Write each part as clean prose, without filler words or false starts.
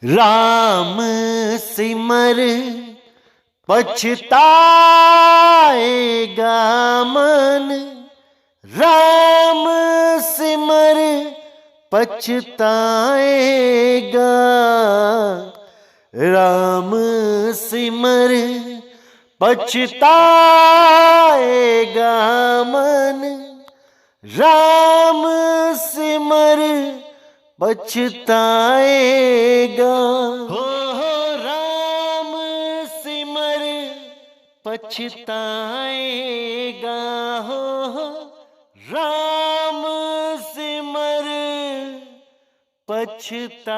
राम सिमर पछताएगा मन, राम सिमर पछताएगा, राम सिमर पछताएगा मन, राम सिमर पछताएगा। हो राम सिमर पछताएगा, हो राम सिमर पछताएगा।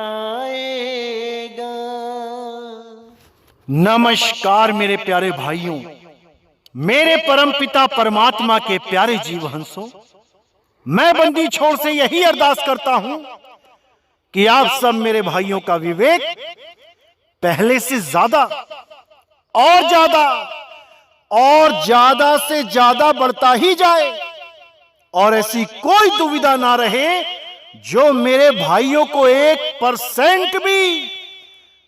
नमस्कार मेरे प्यारे भाइयों, मेरे परम पिता परमात्मा के प्यारे जीव हंसों, मैं बंदी छोड़ से यही अरदास करता हूं कि आप सब मेरे भाइयों का विवेक पहले से ज्यादा और ज्यादा से ज्यादा बढ़ता ही जाए और ऐसी कोई दुविधा ना रहे जो मेरे भाइयों को 1% भी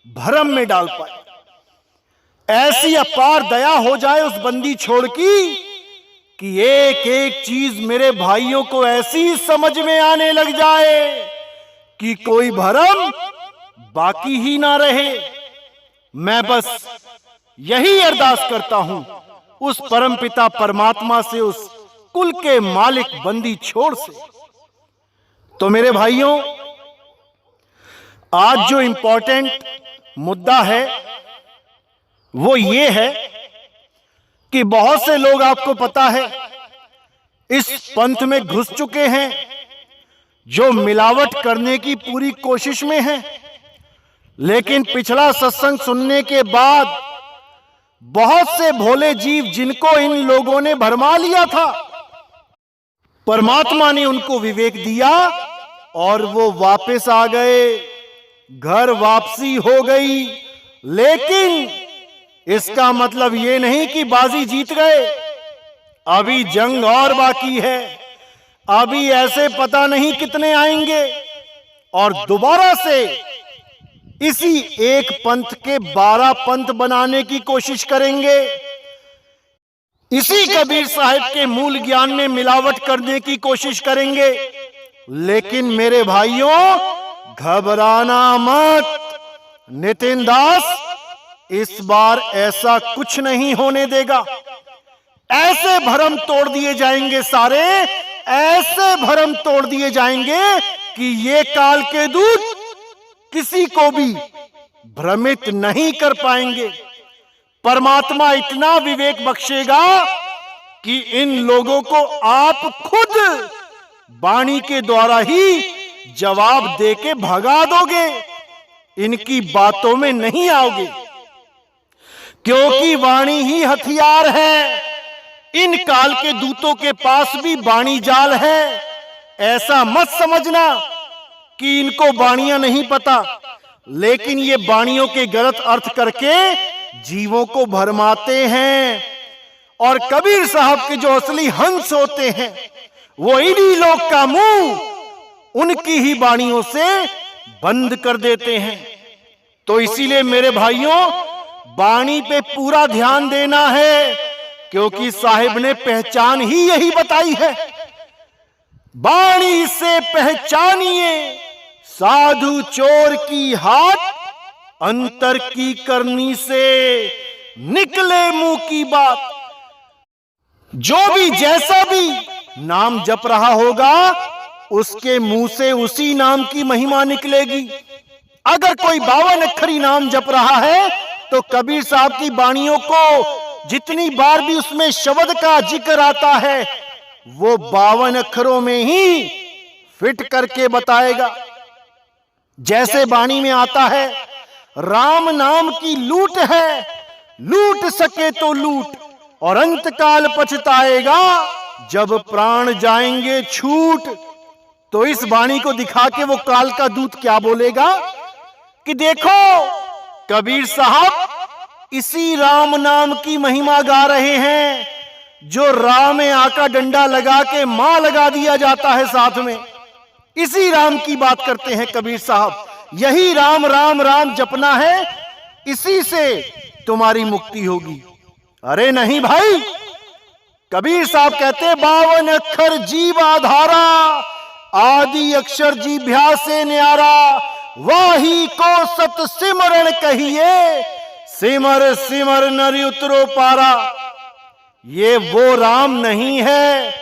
भ्रम में डाल पाए। ऐसी अपार दया हो जाए उस बंदी छोड़ की कि एक एक चीज मेरे भाइयों को ऐसी समझ में आने लग जाए कि कोई भ्रम बाकी ही ना रहे। मैं बस यही अरदास करता हूं उस परमपिता परमात्मा से, उस कुल के मालिक बंदी छोड़ से। तो मेरे भाइयों, आज जो इंपॉर्टेंट मुद्दा है वो ये है कि बहुत से लोग, आपको पता है, इस पंथ में घुस चुके हैं जो मिलावट करने की पूरी कोशिश में हैं। लेकिन पिछला सत्संग सुनने के बाद बहुत से भोले जीव जिनको इन लोगों ने भरमा लिया था, परमात्मा ने उनको विवेक दिया और वो वापस आ गए, घर वापसी हो गई। लेकिन इसका मतलब ये नहीं कि बाजी जीत गए, अभी जंग और बाकी है। अभी ऐसे पता नहीं कितने आएंगे और दोबारा से इसी एक पंथ के 12 पंथ बनाने की कोशिश करेंगे, इसी कबीर साहिब के मूल ज्ञान में मिलावट करने की कोशिश करेंगे। लेकिन मेरे भाइयों, घबराना मत। नितिन दास इस बार ऐसा कुछ नहीं होने देगा। ऐसे भ्रम तोड़ दिए जाएंगे, सारे ऐसे भ्रम तोड़ दिए जाएंगे कि ये काल के दूत किसी को भी भ्रमित नहीं कर पाएंगे। परमात्मा इतना विवेक बख्शेगा कि इन लोगों को आप खुद वाणी के द्वारा ही जवाब देके भगा दोगे, इनकी बातों में नहीं आओगे, क्योंकि वाणी ही हथियार है। इन काल के दूतों के पास भी वाणी जाल है। ऐसा मत समझना कि इनको वाणियां नहीं पता, लेकिन ये वाणियों के गलत अर्थ करके जीवों को भरमाते हैं। और कबीर साहब के जो असली हंस होते हैं वो इन्हीं लोग का मुंह उनकी ही वाणियों से बंद कर देते हैं। तो इसीलिए मेरे भाइयों, वाणी पे पूरा ध्यान देना है, क्योंकि साहिब ने पहचान ही यही बताई है। वाणी से पहचानिए साधु चोर की हाथ, अंतर की करनी से निकले मुंह की बात। जो भी जैसा भी नाम जप रहा होगा उसके मुंह से उसी नाम की महिमा निकलेगी। अगर कोई 52 अक्षरी नाम जप रहा है तो कबीर साहब की वाणियों को जितनी बार भी उसमें शब्द का जिक्र आता है वो 52 अक्षरों में ही फिट करके बताएगा। जैसे वाणी में आता है, राम नाम की लूट है, लूट सके तो लूट, और अंत काल पछताएगा जब प्राण जाएंगे छूट। तो इस वाणी को दिखा के वो काल का दूत क्या बोलेगा कि देखो, कबीर साहब इसी राम नाम की महिमा गा रहे हैं जो राम में आका डंडा लगा के मां लगा दिया जाता है साथ में। इसी राम की बात करते हैं कबीर साहब यही राम राम राम जपना है, इसी से तुम्हारी मुक्ति होगी। अरे नहीं भाई, कबीर साहब कहते 52 अक्षर जीव आधारा, आदि अक्षर जीभ्या से न्यारा, वाही को सत सिमरण कहिए, सिमर सिमर नरि उतरो पारा। ये वो राम नहीं है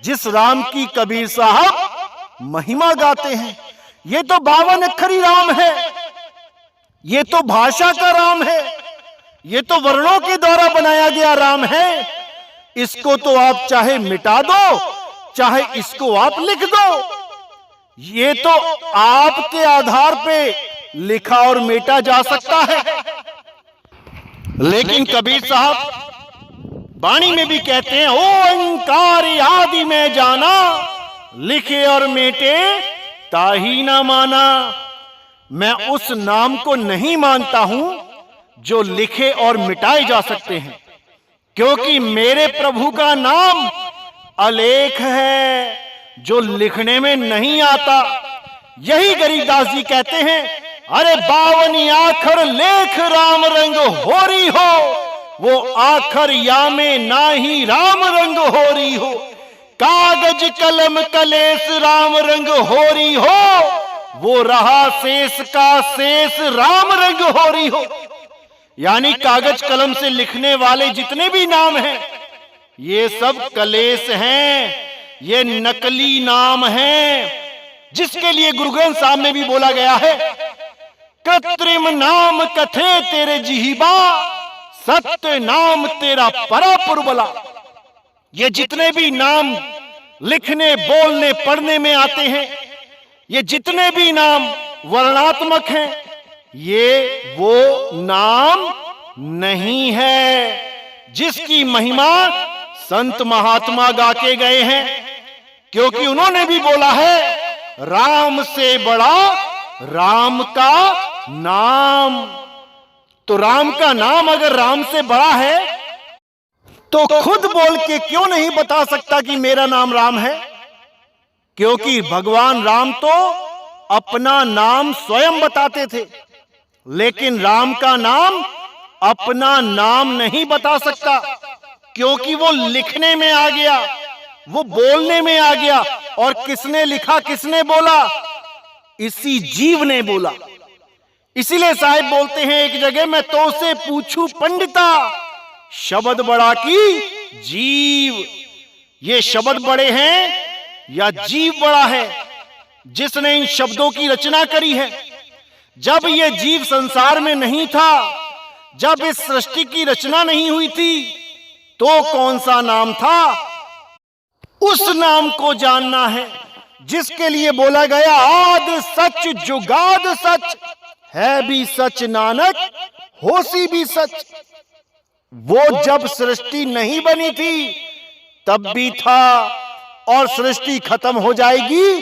जिस राम की कबीर साहब महिमा गाते हैं। ये तो 52 अक्षरी राम है, ये तो भाषा का राम है, ये तो वर्णों के द्वारा बनाया गया राम है। इसको तो आप चाहे मिटा दो, चाहे इसको आप लिख दो, ये तो आपके आधार पे लिखा और मेटा जा सकता है। लेकिन कबीर साहब वाणी में भी कहते हैं, ओंकार आदि में जाना, लिखे और मेटे ताही ना माना। मैं उस नाम को नहीं मानता हूं जो लिखे और मिटाए जा सकते हैं, क्योंकि मेरे प्रभु का नाम अलेख है जो लिखने में नहीं आता। यही गरीबदास जी कहते हैं, अरे 52 आखर लेख राम रंग होरी हो, वो आखर या में ना ही राम रंग होरी हो। कागज कलम कलेस राम रंग होरी हो, वो रहा शेष का शेष राम रंग होरी हो। यानी कागज कलम से लिखने वाले जितने भी नाम हैं, ये सब कलेस हैं, ये नकली नाम हैं, जिसके लिए गुरु ग्रंथ साहब में भी बोला गया है, कृत्रिम नाम कथे तेरे जिहिबा, सत्य नाम तेरा परापुरबला। ये जितने भी नाम लिखने बोलने पढ़ने में आते हैं, ये जितने भी नाम वर्णात्मक हैं, ये वो नाम नहीं है जिसकी महिमा संत महात्मा गा के गए हैं। क्योंकि उन्होंने भी बोला है, राम से बड़ा राम का नाम। तो राम का नाम अगर राम से बड़ा है, तो खुद बोल के क्यों नहीं बता सकता कि मेरा नाम राम है? क्योंकि भगवान राम तो अपना नाम स्वयं बताते थे, लेकिन राम का नाम अपना नाम नहीं बता सकता, क्योंकि वो लिखने में आ गया, वो बोलने में आ गया। और किसने लिखा, किसने बोला? इसी जीव ने बोला। इसीलिए साहिब बोलते हैं एक जगह, मैं तो से पूछूं पंडिता, शब्द बड़ा की जीव। ये शब्द बड़े हैं या जीव बड़ा है जिसने इन शब्दों की रचना करी है? जब ये जीव संसार में नहीं था, जब इस सृष्टि की रचना नहीं हुई थी, तो कौन सा नाम था? उस नाम को जानना है जिसके लिए बोला गया, आद सच जुगाद सच, है भी सच नानक होसी भी सच। वो जब सृष्टि नहीं बनी थी तब भी था, और सृष्टि खत्म हो जाएगी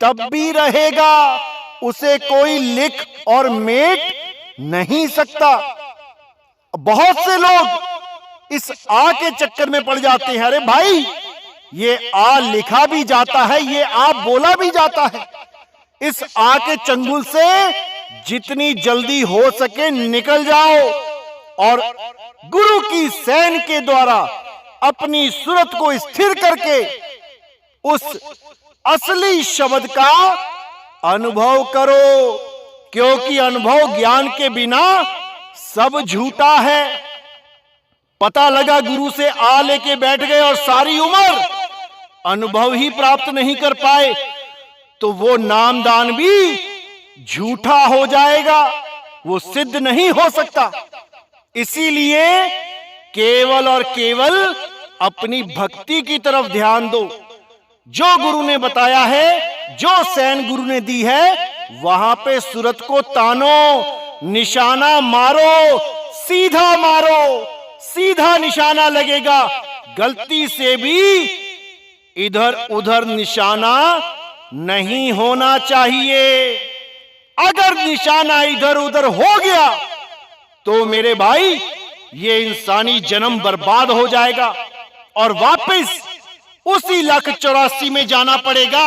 तब भी रहेगा। उसे कोई लिख और मेट नहीं सकता। बहुत से लोग इस आ के चक्कर में पड़ जाते हैं। अरे भाई, ये आ लिखा भी जाता है, ये आ बोला भी जाता है। इस आ के चंगुल से जितनी जल्दी हो सके निकल जाओ और गुरु की सैन के द्वारा अपनी सूरत को स्थिर करके उस असली शब्द का अनुभव करो, क्योंकि अनुभव ज्ञान के बिना सब झूठा है। पता लगा गुरु से आ लेके बैठ गए और सारी उम्र अनुभव ही प्राप्त नहीं कर पाए, तो वो नामदान भी झूठा हो जाएगा, वो सिद्ध नहीं हो सकता। इसीलिए केवल और केवल अपनी भक्ति की तरफ ध्यान दो। जो गुरु ने बताया है, जो सैन गुरु ने दी है, वहां पे सूरत को तानो, निशाना मारो, सीधा मारो, सीधा निशाना लगेगा। गलती से भी इधर उधर निशाना नहीं होना चाहिए। अगर निशाना इधर उधर हो गया तो मेरे भाई, ये इंसानी जन्म बर्बाद हो जाएगा और वापस उसी 184 में जाना पड़ेगा।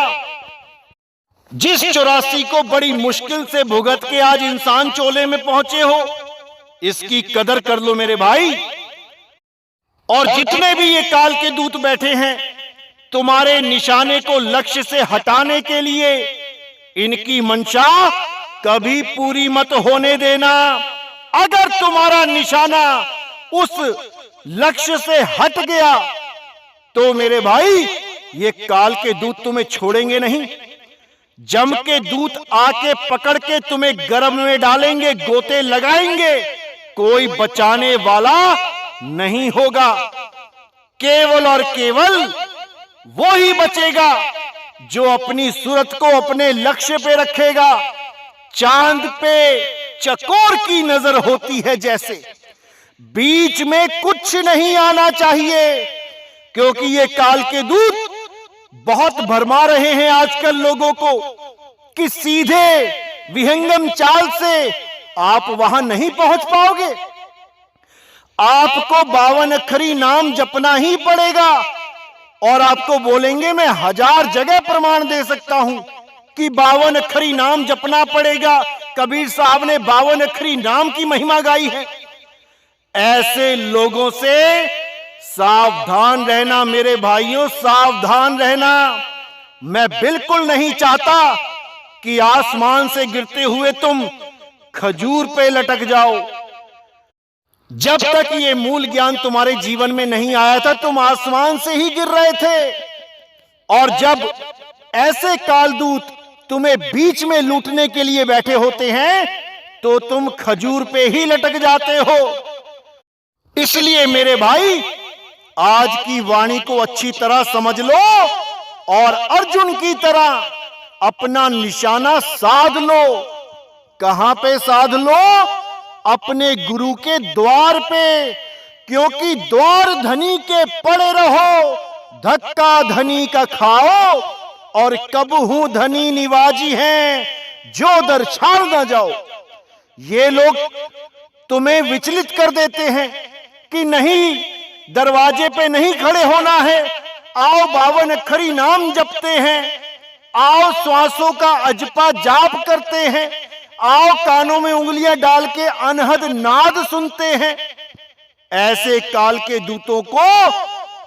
जिस 84 को बड़ी मुश्किल से भुगत के आज इंसान चोले में पहुंचे हो, इसकी कदर कर लो मेरे भाई। और जितने भी ये काल के दूत बैठे हैं, तुम्हारे निशाने को लक्ष्य से हटाने के लिए इनकी मंशा कभी पूरी मत होने देना। अगर तुम्हारा निशाना उस लक्ष्य से हट गया तो मेरे भाई ये काल के दूत तुम्हें छोड़ेंगे नहीं। जम के दूत आके पकड़ के तुम्हें गर्भ में डालेंगे, गोते लगाएंगे, कोई बचाने वाला नहीं होगा। केवल और केवल वो ही बचेगा जो अपनी सूरत को अपने लक्ष्य पे रखेगा। चांद पे चकोर की नजर होती है जैसे, बीच में कुछ नहीं आना चाहिए, क्योंकि ये काल के दूत बहुत भरमा रहे हैं आजकल लोगों को कि सीधे विहंगम चाल से आप वहां नहीं पहुंच पाओगे। आपको 52 अक्षरी नाम जपना ही पड़ेगा। और आपको बोलेंगे, मैं 1000 जगह प्रमाण दे सकता हूं कि 52 अक्षरी नाम जपना पड़ेगा। कबीर साहब ने 52 अक्षरी नाम की महिमा गाई है। ऐसे लोगों से सावधान रहना मेरे भाइयों, सावधान रहना। मैं बिल्कुल नहीं चाहता कि आसमान से गिरते हुए तुम खजूर पे लटक जाओ। जब तक ये मूल ज्ञान तुम्हारे जीवन में नहीं आया था, तुम आसमान से ही गिर रहे थे। और जब ऐसे कालदूत तुम्हें बीच में लूटने के लिए बैठे होते हैं तो तुम खजूर पे ही लटक जाते हो। इसलिए मेरे भाई, आज की वाणी को अच्छी तरह समझ लो और अर्जुन की तरह अपना निशाना साध लो। कहां पे साध लो? अपने गुरु के द्वार पे, क्योंकि द्वार धनी के पड़े रहो, धक्का धनी का खाओ, और कब हूं धनी निवाजी हैं, जो दर छाड़ ना जाओ। ये लोग तुम्हें विचलित कर देते हैं कि नहीं, दरवाजे पे नहीं खड़े होना है, आओ 52 अक्षरी नाम जपते हैं, आओ श्वासों का अजपा जाप करते हैं, आओ कानों में उंगलियां डाल के अनहद नाद सुनते हैं। ऐसे काल के दूतों को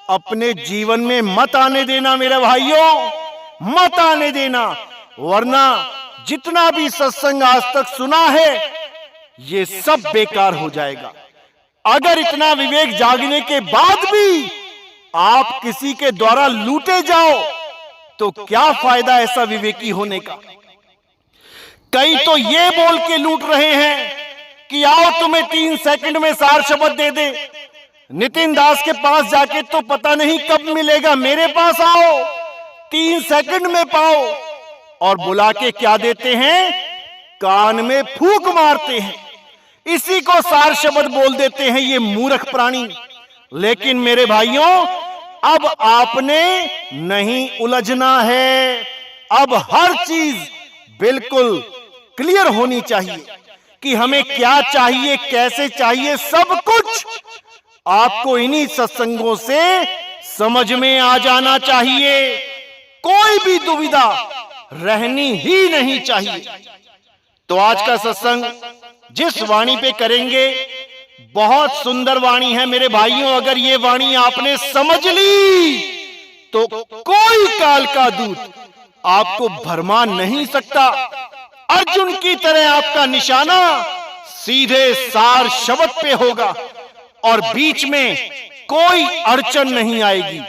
अपने जीवन में मत आने देना मेरे भाइयों, मत आने देना। वरना जितना भी सत्संग आज तक सुना है ये सब बेकार हो जाएगा। अगर इतना विवेक जागने के बाद भी आप किसी के द्वारा लूटे जाओ तो क्या फायदा ऐसा विवेकी होने का। कई तो ये बोल के लूट रहे हैं कि आओ तुम्हें 3 सेकंड में सार शब्द दे दे। नितिन दास के पास जाके तो पता नहीं कब मिलेगा, मेरे पास आओ 3 सेकंड में पाओ। और बुला के क्या देते हैं? कान में फूंक मारते हैं, इसी को सार शब्द बोल देते हैं ये मूर्ख प्राणी। लेकिन मेरे भाइयों, अब आपने नहीं उलझना है। अब हर चीज बिल्कुल क्लियर होनी चाहिए कि हमें क्या चाहिए, कैसे चाहिए। सब कुछ आपको इन्हीं सत्संगों से समझ में आ जाना चाहिए। कोई भी दुविधा रहनी ही नहीं चाहिए। तो आज का सत्संग जिस वाणी पे करेंगे, बहुत सुंदर वाणी है मेरे भाइयों। अगर ये वाणी आपने समझ ली तो कोई काल का दूत आपको भरमा नहीं सकता। अर्जुन की तरह आपका निशाना सीधे सार शब्द पे होगा और बीच में कोई अड़चन नहीं आएगी।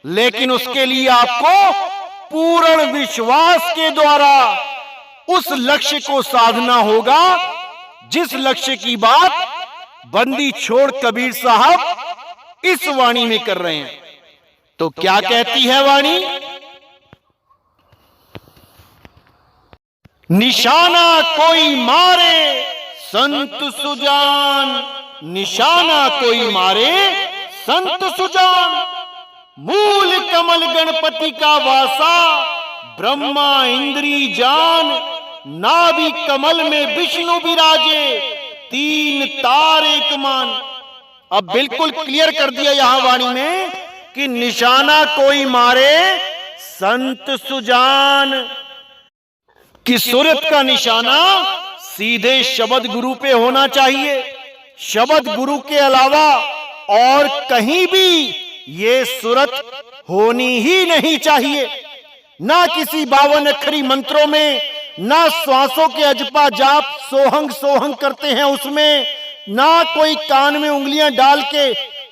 लेकिन उसके लिए आपको पूर्ण विश्वास के द्वारा उस लक्ष्य को साधना होगा जिस लक्ष्य की बात बंदी छोड़ कबीर साहब इस वाणी में कर रहे हैं। तो क्या कहती है वाणी? निशाना कोई मारे संत सुजान, निशाना कोई मारे संत सुजान। मूल कमल गणपति का वासा, ब्रह्मा इंद्री जान। नाभि कमल में विष्णु विराजे, 3 तार एक मान। अब बिल्कुल क्लियर कर दिया यहां वाणी में कि निशाना कोई मारे संत सुजान। कि सूरत का निशाना सीधे शब्द गुरु पे होना चाहिए। शब्द गुरु के अलावा और कहीं भी ये सूरत होनी ही नहीं चाहिए। ना किसी 52 अक्षरी मंत्रों में, ना श्वासों के अजपा जाप सोहंग सोहंग करते हैं उसमें, ना कोई कान में उंगलियां डाल के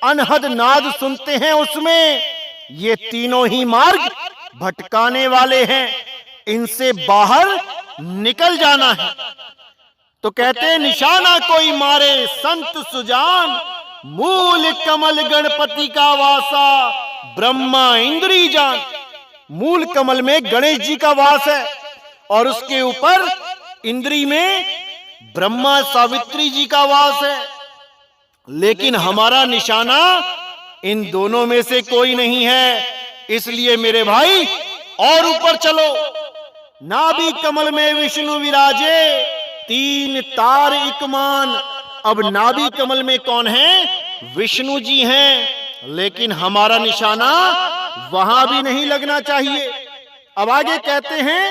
अनहद नाद सुनते हैं उसमें। ये तीनों ही मार्ग भटकाने वाले हैं, इनसे बाहर निकल जाना है। तो कहते हैं निशाना कोई मारे संत सुजान, मूल कमल गणपति का वासा, ब्रह्मा इंद्री जान। मूल कमल में गणेश जी का वास है और उसके ऊपर इंद्री में ब्रह्मा सावित्री जी का वास है। लेकिन हमारा निशाना इन दोनों में से कोई नहीं है। इसलिए मेरे भाई और ऊपर चलो। नाभि कमल में विष्णु विराजे, 3 तार एकमान। अब नाभि कमल में कौन है? विष्णु जी हैं। लेकिन हमारा निशाना वहां भी नहीं लगना चाहिए। अब आगे कहते हैं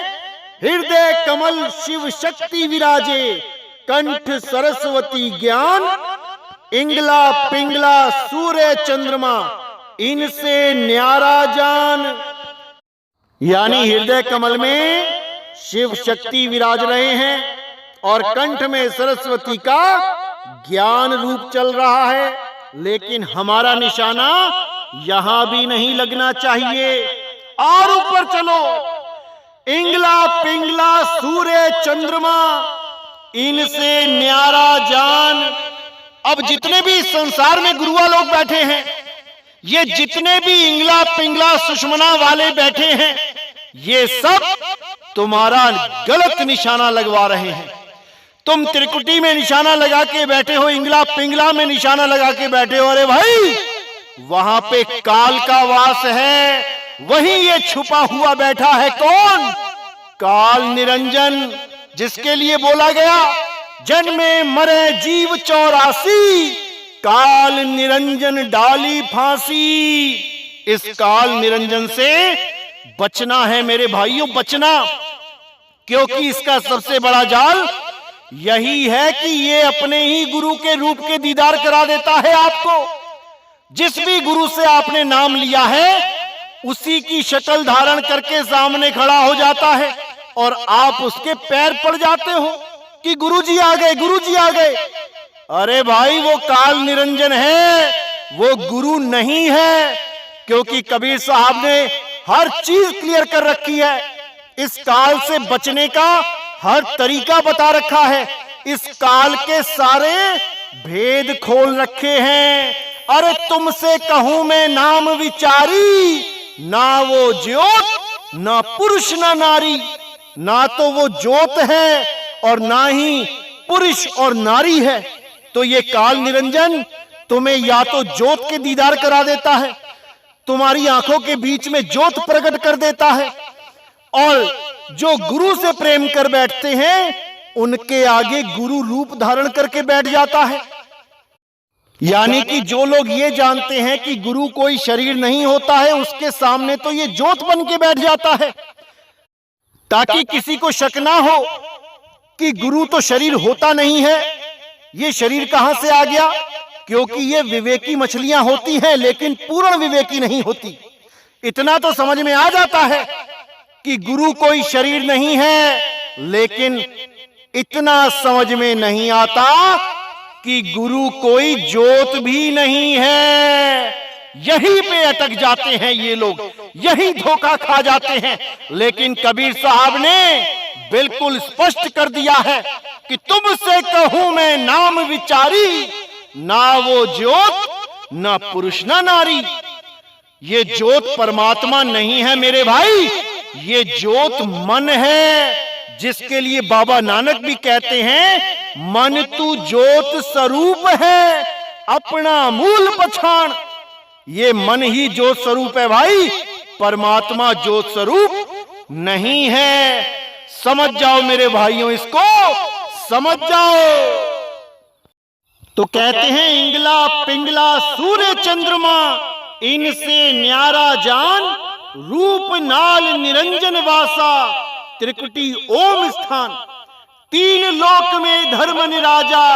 हृदय कमल शिव शक्ति विराजे, कंठ सरस्वती ज्ञान, इंगला पिंगला सूर्य चंद्रमा, इनसे न्यारा जान। यानी हृदय कमल में शिव शक्ति विराज रहे हैं और कंठ में सरस्वती का ज्ञान रूप चल रहा है। लेकिन हमारा निशाना यहां भी नहीं लगना चाहिए। और ऊपर चलो। इंगला पिंगला सूर्य चंद्रमा, इनसे न्यारा जान। अब जितने भी संसार में गुरुआ लोग बैठे हैं, ये जितने भी इंगला पिंगला सुषमना वाले बैठे हैं, ये सब तुम्हारा गलत निशाना लगवा रहे हैं। तुम त्रिकुटी में निशाना लगा के बैठे हो, इंगला पिंगला में निशाना लगा के बैठे हो। अरे भाई, वहां पे काल का वास है, वहीं ये छुपा हुआ बैठा है। कौन? काल निरंजन, जिसके लिए बोला गया जन्मे मरे जीव 84, काल निरंजन डाली फांसी। इस काल निरंजन से बचना है मेरे भाइयों, बचना। क्योंकि इसका सबसे बड़ा जाल यही है कि ये अपने ही गुरु के रूप के दीदार करा देता है आपको। जिस भी गुरु से आपने नाम लिया है, उसी की शक्ल धारण करके सामने खड़ा हो जाता है और आप उसके पैर पड़ जाते हो कि गुरुजी आ गए, गुरुजी आ गए। अरे भाई, वो काल निरंजन है, वो गुरु नहीं है। क्योंकि कबीर साहब ने हर चीज क्लियर कर रखी है। इस काल से बचने का हर तरीका बता रखा है। इस काल के सारे भेद खोल रखे हैं। अरे तुमसे कहूं मैं नाम विचारी, ना वो ज्योत ना पुरुष ना नारी। ना तो वो ज्योत है और ना ही पुरुष और नारी है। तो ये काल निरंजन तुम्हें या तो ज्योत के दीदार करा देता है, तुम्हारी आंखों के बीच में ज्योत प्रकट कर देता है, और जो गुरु से प्रेम कर बैठते हैं उनके आगे गुरु रूप धारण करके बैठ जाता है। यानी कि जो लोग ये जानते हैं कि गुरु कोई शरीर नहीं होता है, उसके सामने तो ये ज्योत बन के बैठ जाता है, ताकि किसी को शक ना हो कि गुरु तो शरीर होता नहीं है। ये शरीर कहां से आ गया? क्योंकि ये विवेकी मछलियां होती हैं, लेकिन पूर्ण विवेकी नहीं होती। इतना तो समझ में आ जाता है कि गुरु कोई शरीर नहीं है, लेकिन इतना समझ में नहीं आता कि गुरु कोई ज्योत भी नहीं है। यहीं पे अटक जाते हैं ये लोग, यही धोखा खा जाते हैं। लेकिन कबीर साहब ने बिल्कुल स्पष्ट कर दिया है कि तुमसे कहूं मैं नाम विचारी, ना वो ज्योत ना पुरुष ना नारी। ये ज्योत परमात्मा नहीं है मेरे भाई, ये ज्योत मन है, जिसके लिए बाबा नानक भी कहते हैं मन तू ज्योत स्वरूप है, अपना मूल पछाण। ये मन ही ज्योत स्वरूप है भाई, परमात्मा ज्योत स्वरूप नहीं है। समझ जाओ मेरे भाइयों, इसको समझ जाओ। तो कहते हैं इंगला पिंगला सूर्य चंद्रमा, इनसे न्यारा जान, रूप नाल निरंजन वासा, त्रिकुटी ओम स्थान। तीन लोक में धर्म निराजा,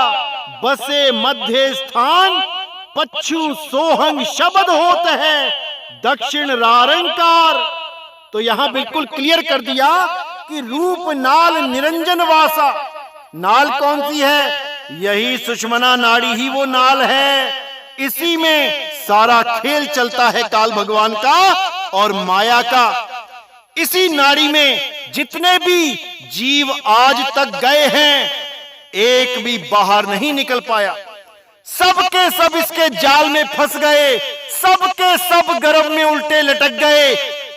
बसे मध्य स्थान। पच्छु सोहंग शब्द होत है, दक्षिण रारंकार। तो यहां बिल्कुल क्लियर कर दिया कि रूप नाल निरंजन वासा। नाल कौन सी है? यही सुषमना नाड़ी ही वो नाल है। इसी में सारा खेल चलता है काल भगवान का और माया का। इसी नाड़ी में जितने भी जीव आज तक गए हैं, एक भी बाहर नहीं निकल पाया। सबके सब इसके जाल में फंस गए, सबके सब गर्भ में उल्टे लटक गए,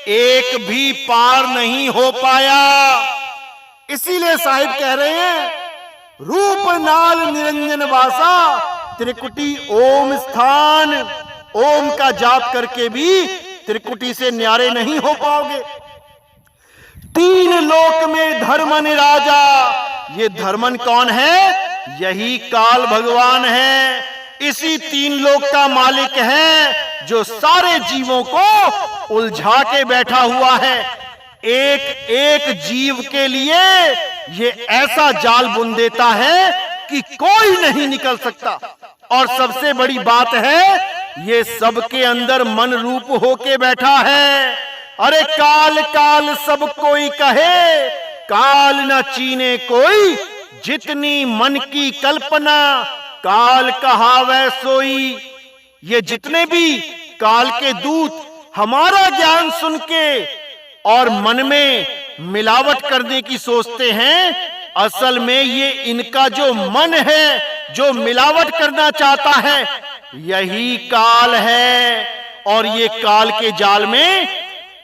एक भी पार नहीं हो पाया। इसीलिए साहिब कह रहे हैं, रूप नाल निरंजन वासा, त्रिकुटी ओम स्थान। ओम का जाप करके भी त्रिकुटी से न्यारे नहीं हो पाओगे। तीन लोक में धर्म निराजा। ये धर्मन कौन है? यही काल भगवान है। इसी तीन लोक का मालिक है जो सारे जीवों को उलझा के बैठा हुआ है। एक एक जीव के लिए ये ऐसा जाल बुन देता है कि कोई नहीं निकल सकता। और सबसे बड़ी बात है, ये सबके अंदर मन रूप होके बैठा है। अरे काल काल सब कोई कहे, काल न चीने कोई। जितनी मन की कल्पना, काल कहावै सोई। ये जितने भी काल के दूत हमारा ज्ञान सुन के और मन में मिलावट करने की सोचते हैं, असल में ये इनका जो मन है, जो मिलावट करना चाहता है, यही काल है। और ये काल के जाल में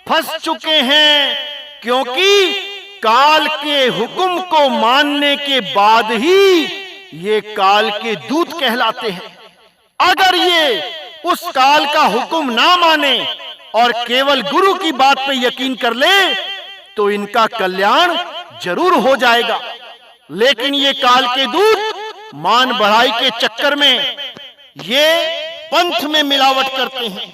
फंस चुके हैं, क्योंकि काल के हुक्म को मानने के बाद ही ये काल के दूत कहलाते हैं। अगर ये उस काल का हुक्म ना माने और केवल गुरु की बात पे यकीन कर ले, तो इनका कल्याण जरूर हो जाएगा। लेकिन ये काल के दूत मान बढ़ाई के चक्कर में ये पंथ में मिलावट करते हैं।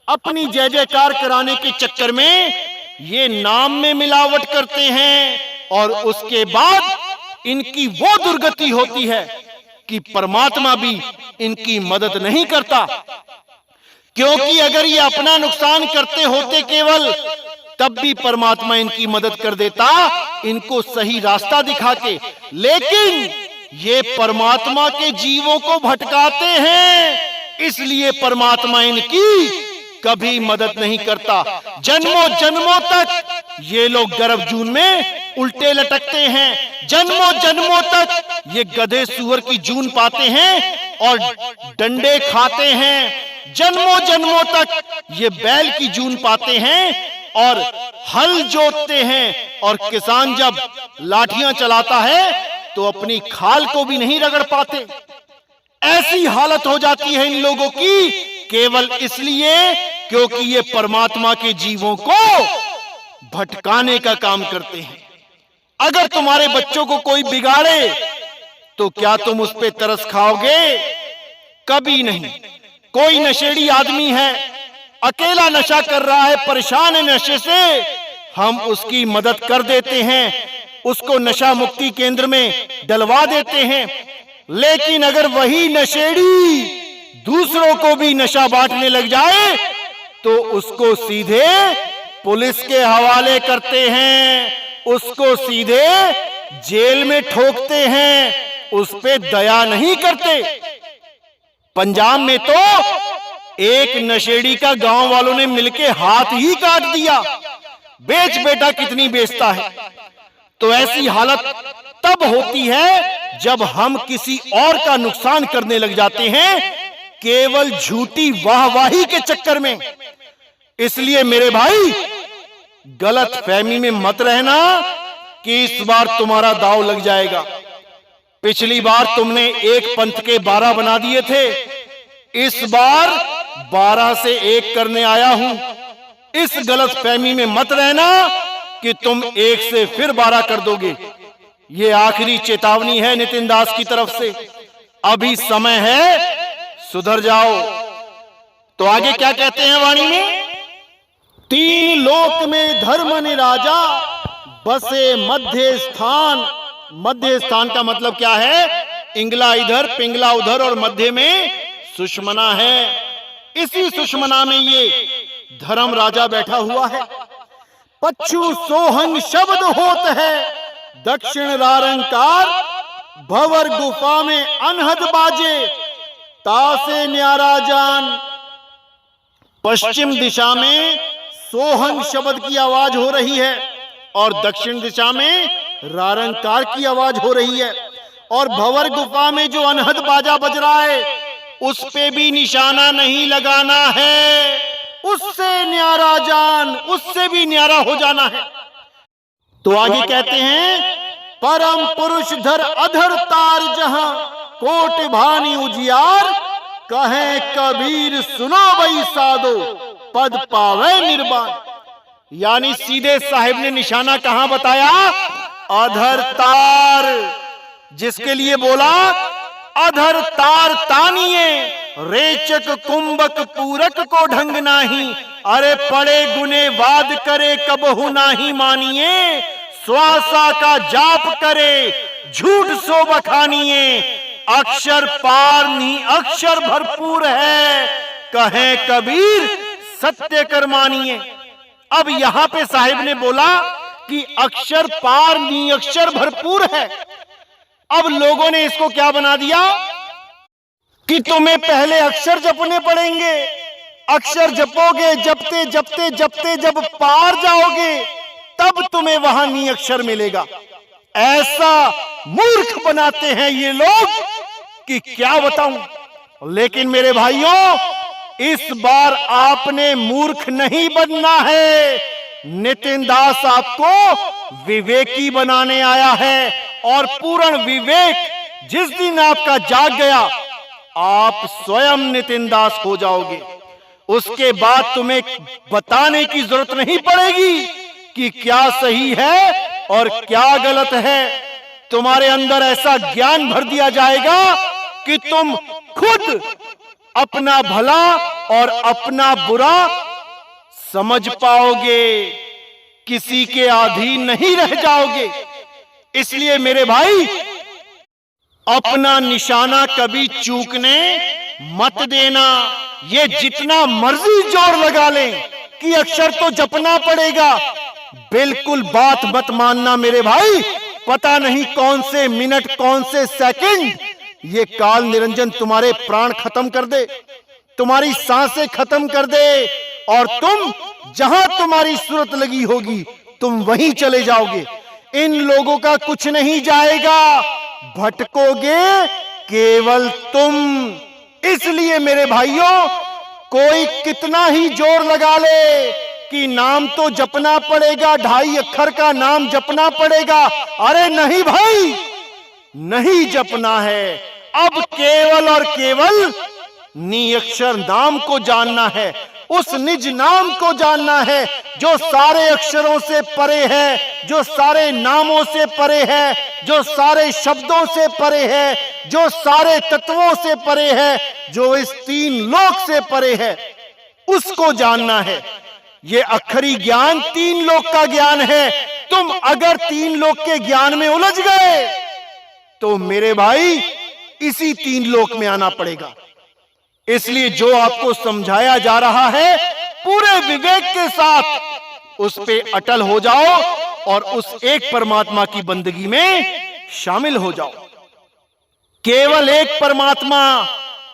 अपनी जय जयकार कराने के चक्कर में ये नाम में मिलावट करते हैं, और उसके बाद इनकी वो दुर्गति होती है कि परमात्मा भी इनकी मदद नहीं करता। क्योंकि अगर ये अपना नुकसान करते होते केवल, तब भी परमात्मा इनकी मदद कर देता, इनको सही रास्ता दिखा के। लेकिन ये परमात्मा के जीवों को भटकाते हैं, इसलिए परमात्मा इनकी कभी मदद नहीं करता। जन्मों जन्मों तक ये लोग गर्भजून में उल्टे लटकते हैं। जन्मों जन्मों तक ये गधे सुअर की जून पाते हैं और डंडे खाते हैं। जन्मों जन्मों तक ये बैल की जून पाते हैं और हल जोतते हैं। और किसान जब लाठियां चलाता है तो अपनी खाल को भी नहीं रगड़ पाते। ऐसी हालत हो जाती है इन लोगों की, केवल इसलिए क्योंकि ये परमात्मा के जीवों को भटकाने का काम करते हैं। अगर तुम्हारे बच्चों को कोई बिगाड़े तो क्या तुम उस पे तरस खाओगे? कभी नहीं। कोई नशेड़ी आदमी है, अकेला नशा कर रहा है, परेशान है नशे से, हम उसकी मदद कर देते हैं, उसको नशा मुक्ति केंद्र में डलवा देते हैं। लेकिन अगर वही नशेड़ी दूसरों को भी नशा बांटने लग जाए तो उसको सीधे पुलिस के हवाले करते हैं, उसको सीधे जेल में ठोकते हैं, उस पे दया नहीं करते। पंजाब में तो एक नशेड़ी का गांव वालों ने मिलके हाथ ही काट दिया। बेच बेटा कितनी बेचता है। तो ऐसी हालत तब होती है जब हम किसी और का नुकसान करने लग जाते हैं, केवल झूठी वाहवाही के चक्कर में। इसलिए मेरे भाई, गलत फहमी में मत रहना कि इस बार तुम्हारा दांव लग जाएगा। पिछली बार तुमने एक पंथ के 12 बना दिए थे, इस बार 12 से 1 करने आया हूं। इस गलत फहमी में मत रहना कि तुम 1 से फिर 12 कर दोगे। ये आखिरी चेतावनी है नितिन दास की तरफ से। अभी समय है, सुधर जाओ। तो आगे क्या कहते हैं वाणी में? तीन लोक में धर्म निराजा, बसे मध्य स्थान। मध्य स्थान का मतलब क्या है? इंगला इधर, पिंगला उधर और मध्य में सुषमना है। इसी सुषमना में ये धर्म राजा बैठा हुआ है। पच्छु सोहंग शब्द होत है, दक्षिण रारंकार भवर गुफा में अनहद बाजे, तासे न्यारा जान। पश्चिम दिशा में सोहंग शब्द की आवाज हो रही है और दक्षिण दिशा में रारंकार की आवाज हो रही है, और भवर गुफा में जो अनहद बाजा बज रहा है उस पे भी निशाना नहीं लगाना है, उससे न्यारा जान, उससे भी न्यारा हो जाना है। तो आगे कहते हैं, परम पुरुष धर अधर तार जहां, कोट भानी उजियार, कहे कबीर सुनो भाई साधो, पद पावे निर्वाण। यानी सीधे साहिब ने निशाना कहां बताया? अधर तार। जिसके लिए बोला अधर तार तानिए, रेचक कुंभक पूरक को ढंग नाही, अरे पड़े गुने वाद करे कबहु नाही मानिए, श्वासा का जाप करे झूठ सो बखानिए, अक्षर पार नी अक्षर भरपूर है, कहे कबीर सत्य कर मानिए। अब यहां पे साहिब ने बोला कि अक्षर पार नी अक्षर भरपूर है। अब लोगों ने इसको क्या बना दिया कि तुम्हें पहले अक्षर जपने पड़ेंगे, अक्षर जपोगे, जपते जपते जपते जब पार जाओगे तब तुम्हें वहां नी अक्षर मिलेगा। ऐसा मूर्ख बनाते हैं ये लोग कि क्या बताऊं। लेकिन मेरे भाइयों, इस बार आपने मूर्ख नहीं बनना है। नितिन दास आपको विवेकी बनाने आया है, और पूर्ण विवेक जिस दिन आपका जाग गया, आप स्वयं नितिन दास हो जाओगे। उसके बाद तुम्हें बताने की जरूरत नहीं पड़ेगी कि क्या सही है और क्या गलत है। तुम्हारे अंदर ऐसा ज्ञान भर दिया जाएगा कि तुम खुद अपना भला और अपना बुरा समझ पाओगे, किसी के अधीन नहीं रह जाओगे। इसलिए मेरे भाई, अपना निशाना कभी चूकने मत देना। ये जितना मर्जी जोर लगा लें कि अक्षर तो जपना पड़ेगा, बिल्कुल बात मत मानना मेरे भाई। पता नहीं कौन से मिनट, कौन से सेकंड ये काल निरंजन तुम्हारे प्राण खत्म कर दे, तुम्हारी सांसें खत्म कर दे, और तुम जहां तुम्हारी सूरत लगी होगी तुम वहीं चले जाओगे। इन लोगों का कुछ नहीं जाएगा, भटकोगे केवल तुम। इसलिए मेरे भाइयों, कोई कितना ही जोर लगा ले कि नाम तो जपना पड़ेगा, 2.5 अक्षर का नाम जपना पड़ेगा, अरे नहीं भाई, नहीं जपना है। अब केवल और केवल निअक्षर नाम को जानना है, उस निज नाम को जानना है जो सारे अक्षरों से परे है, जो सारे नामों से परे है, जो सारे शब्दों से परे है, जो सारे तत्वों से परे है, जो इस 3 लोक से परे है, उसको जानना है। ये अक्षरी ज्ञान 3 लोक का ज्ञान है। तुम अगर 3 लोक के ज्ञान में उलझ गए तो मेरे भाई इसी 3 लोक में आना पड़ेगा। इसलिए जो आपको समझाया जा रहा है, पूरे विवेक के साथ उस पे अटल हो जाओ और उस एक परमात्मा की बंदगी में शामिल हो जाओ। केवल एक परमात्मा,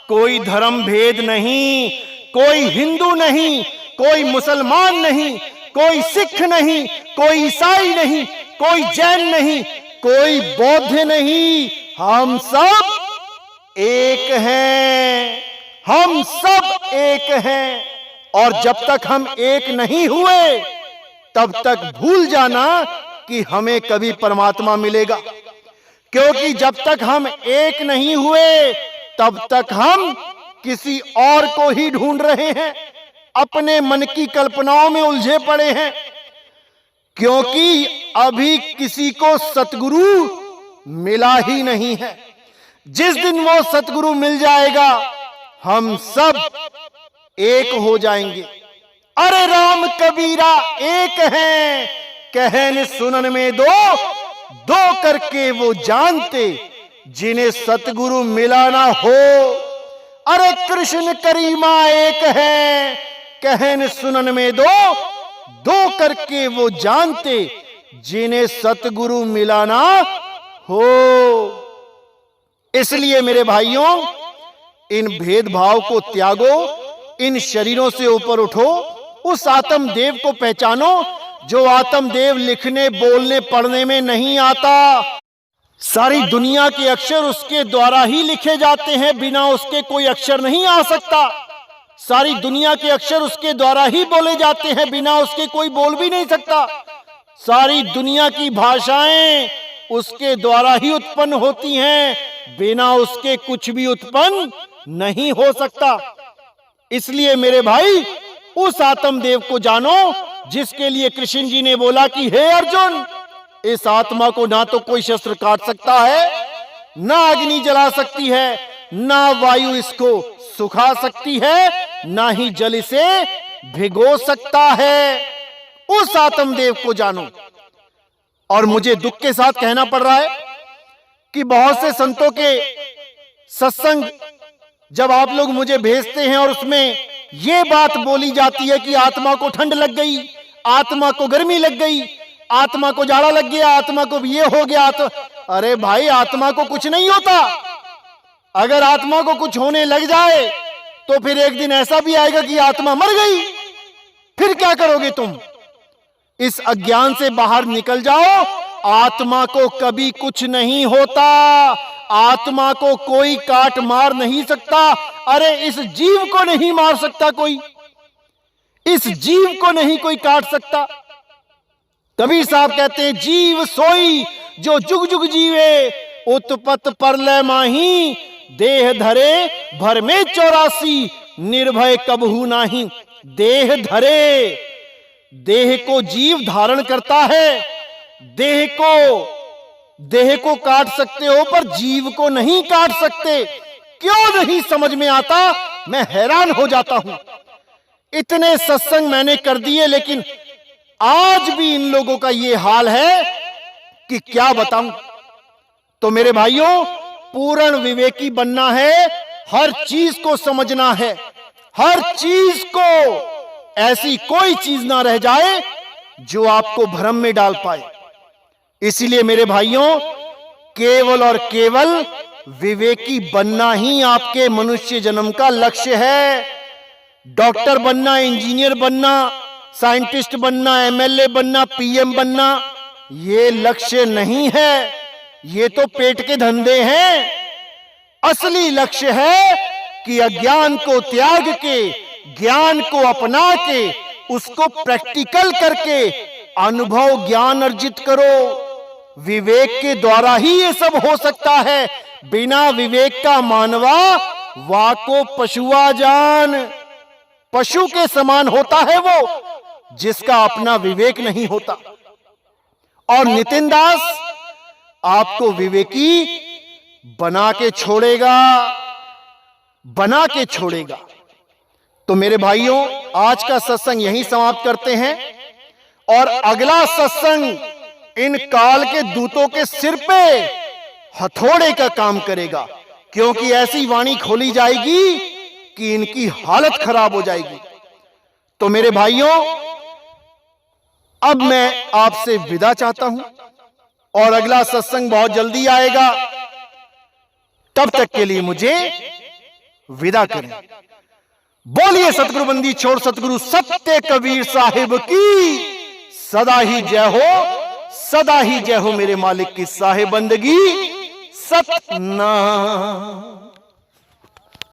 कोई धर्म भेद नहीं, कोई हिंदू नहीं, कोई मुसलमान नहीं, कोई सिख नहीं, कोई ईसाई नहीं, कोई जैन नहीं, कोई बौद्ध नहीं, हम सब एक हैं, हम सब एक हैं। और जब तक हम एक नहीं हुए तब तक भूल जाना कि हमें कभी परमात्मा मिलेगा, क्योंकि जब तक हम एक नहीं हुए तब तक हम किसी और को ही ढूंढ रहे हैं, अपने मन की कल्पनाओं में उलझे पड़े हैं। क्योंकि अभी किसी को सतगुरु मिला ही नहीं है। जिस दिन वो सतगुरु मिल जाएगा हम सब एक हो जाएंगे। अरे राम कबीरा एक हैं, कहन सुनन में दो, दो करके वो जानते जिन्हें सतगुरु मिला ना हो। अरे कृष्ण करीमा एक है, कहन सुनन में दो, दो करके वो जानते जिन्हें सतगुरु मिला ना हो। इसलिए मेरे भाइयों, इन भेदभाव को त्यागो, इन शरीरों से ऊपर उठो, उस आत्मदेव को पहचानो जो आत्मदेव लिखने बोलने पढ़ने में नहीं आता। सारी दुनिया के अक्षर उसके द्वारा ही लिखे जाते हैं, बिना उसके कोई अक्षर नहीं आ सकता। सारी दुनिया के अक्षर उसके द्वारा ही बोले जाते हैं, बिना उसके कोई बोल भी नहीं सकता। सारी दुनिया की भाषाएं उसके द्वारा ही उत्पन्न होती हैं, बिना उसके कुछ भी उत्पन्न नहीं हो सकता। इसलिए मेरे भाई, उस आत्मदेव को जानो जिसके लिए कृष्ण जी ने बोला कि हे अर्जुन, इस आत्मा को ना तो कोई शस्त्र काट सकता है, ना अग्नि जला सकती है, ना वायु इसको सुखा सकती है, ना ही जल इसे भिगो सकता है। उस आत्मदेव को जानो। और मुझे दुख के साथ कहना पड़ रहा है कि बहुत से संतों के सत्संग जब आप लोग मुझे भेजते हैं और उसमें यह बात बोली जाती है कि आत्मा को ठंड लग गई, आत्मा को गर्मी लग गई, आत्मा को जाड़ा लग गया, आत्मा को ये हो गया। अरे भाई, आत्मा को कुछ नहीं होता। अगर आत्मा को कुछ होने लग जाए तो फिर एक दिन ऐसा भी आएगा कि आत्मा मर गई, फिर क्या करोगे तुम? इस अज्ञान से बाहर निकल जाओ। आत्मा को कभी कुछ नहीं होता, आत्मा को कोई काट मार नहीं सकता। अरे इस जीव को नहीं मार सकता कोई, इस जीव को नहीं कोई काट सकता। कबीर साहब कहते हैं, जीव सोई जो जुग जुग जीवे, उत्पत परलय माही, देह धरे भर में 84, निर्भय कबहू नाही। देह धरे, देह को जीव धारण करता है। देह को काट सकते हो पर जीव को नहीं काट सकते। क्यों नहीं समझ में आता? मैं हैरान हो जाता हूं। इतने सत्संग मैंने कर दिए, लेकिन आज भी इन लोगों का ये हाल है कि क्या बताऊं। तो मेरे भाइयों, पूर्ण विवेकी बनना है, हर चीज को समझना है, हर चीज को, ऐसी कोई चीज ना रह जाए जो आपको भ्रम में डाल पाए। इसलिए मेरे भाइयों, केवल और केवल विवेकी बनना ही आपके मनुष्य जन्म का लक्ष्य है। डॉक्टर बनना, इंजीनियर बनना, साइंटिस्ट बनना, एमएलए बनना, पीएम बनना, ये लक्ष्य नहीं है। ये तो पेट के धंधे हैं। असली लक्ष्य है कि अज्ञान को त्याग के, ज्ञान को अपना के, उसको प्रैक्टिकल करके अनुभव ज्ञान अर्जित करो। विवेक के द्वारा ही ये सब हो सकता है। बिना विवेक का मानवा वाको पशुआ जान। पशु के समान होता है वो जिसका अपना विवेक नहीं होता। और नितिन दास आपको विवेकी बना के छोड़ेगा, बना के छोड़ेगा। तो मेरे भाइयों, आज का सत्संग यहीं समाप्त करते हैं और अगला सत्संग इन काल के दूतों के सिर पे हथौड़े का काम करेगा, क्योंकि ऐसी वाणी खोली जाएगी कि इनकी हालत खराब हो जाएगी। तो मेरे भाइयों, अब मैं आपसे विदा चाहता हूं और अगला सत्संग बहुत जल्दी आएगा। तब तक के लिए मुझे विदा करें। बोलिए सतगुरु बंदी छोड़ सतगुरु सत्य कबीर साहिब की सदा ही जय हो, सदा ही जय हो। मेरे मालिक की साहिब बंदगी सतनाम।